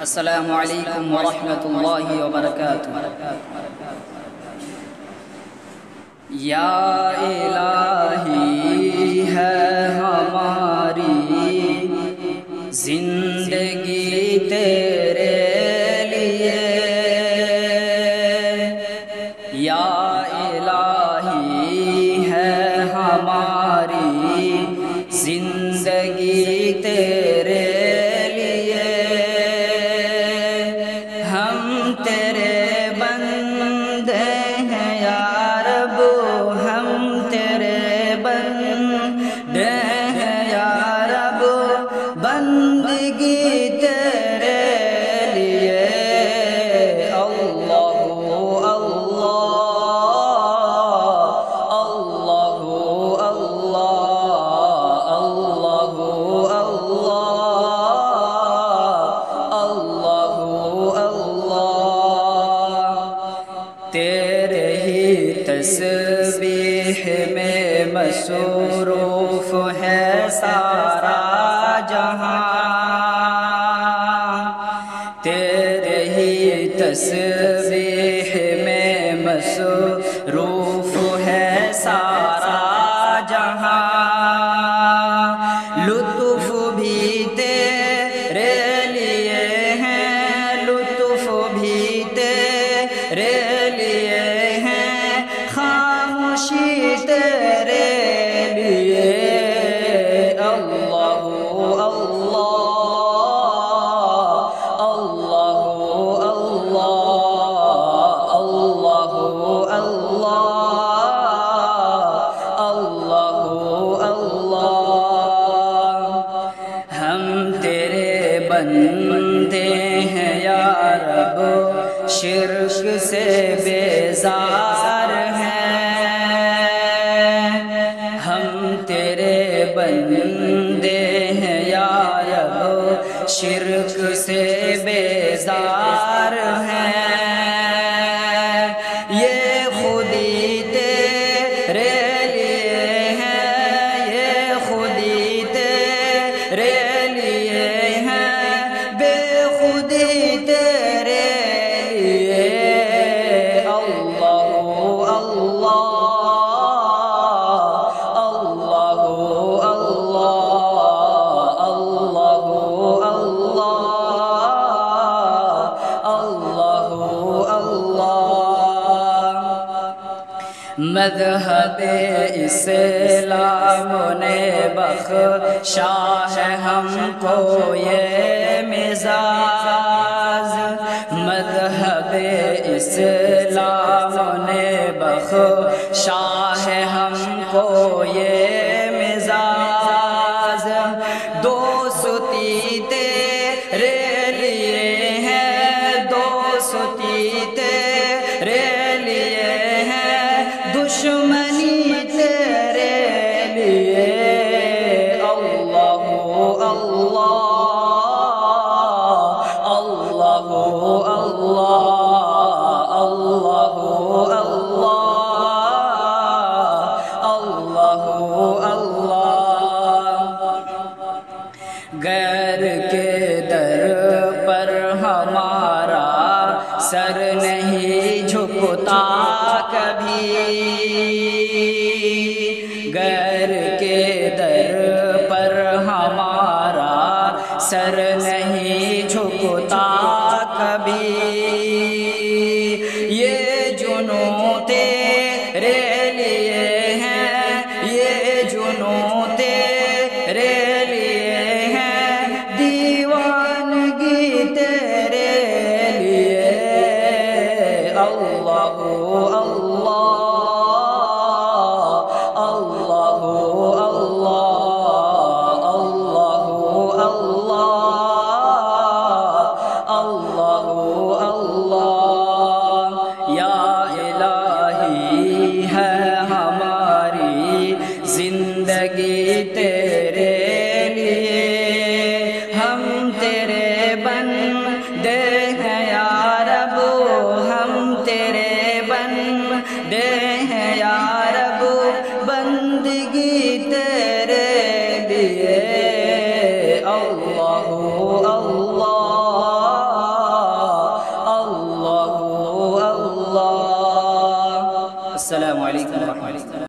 السلام علیکم ورحمۃ اللہ وبرکاتہ۔ یا الہی ہے ہماری زندگی تیرے لیے، یا الہی ہے ہماری زندگی تیرے لیے، ہم تیرے بندے ہیں یا رب، ہم تیرے بندے ہیں یا رب، بندگی تیرے لیے۔ اللہ اللہ اللہ اللہ اللہ، تیرے ہی تسبیح میں مصروف ہے سارا جہاں، تیرے ہی تسبیح میں مصروف ہے سارا جہاں، لطف بھی تیرے لیے ہیں، لطف بھی تیرے لیے ہیں، خاموشی تیرے لیے۔ اللہ اللہ اللہ اللہ اللہ اللہ، ہم تیرے بندے ہیں یا رب، شرک سے بیزار ہیں، ہم تیرے بندے ہیں یا رب، شرک سے بیزار ہیں، یہ خودی تیرے لیے ہیں، یہ خودی تیرے لیے ہیں، بے خودی تیرے لیے۔ اللہ اللہ اللہ اللہ اللہ اللہ، مذہب اسلام نے بخشا ہے ہم کو یہ مزاج، مذہب اسلام نے بخشا ہے ہم کو یہ مزاج، دوستی تیرے لیے ہیں، دوستی تیرے لیے ہیں، دشمنی تیرے لیے۔ اللہ اللہ اللہ اللہ اللہ اللہ، غیر کے در پر ہمارا سر نہیں جھکتا کبھی، غیر کے در پر ہمارا سر نہیں جھکتا کبھی، یہ جنوں تیرے لیے ہیں، یہ جنوں تیرے لیے ہیں، دیوانگی تیرے لیے۔ اللہ اللہ اللہ اللہ اللہ اللہ، یا الہی ہے ہماری زندگی تیرے لیے، ہم تیرے بندے ہیں یا رب، ہم تیرے بندے ہیں یا رب، بندگی تیرے لیے۔ اللہ اللہ السلام علیکم ورحمۃ اللہ.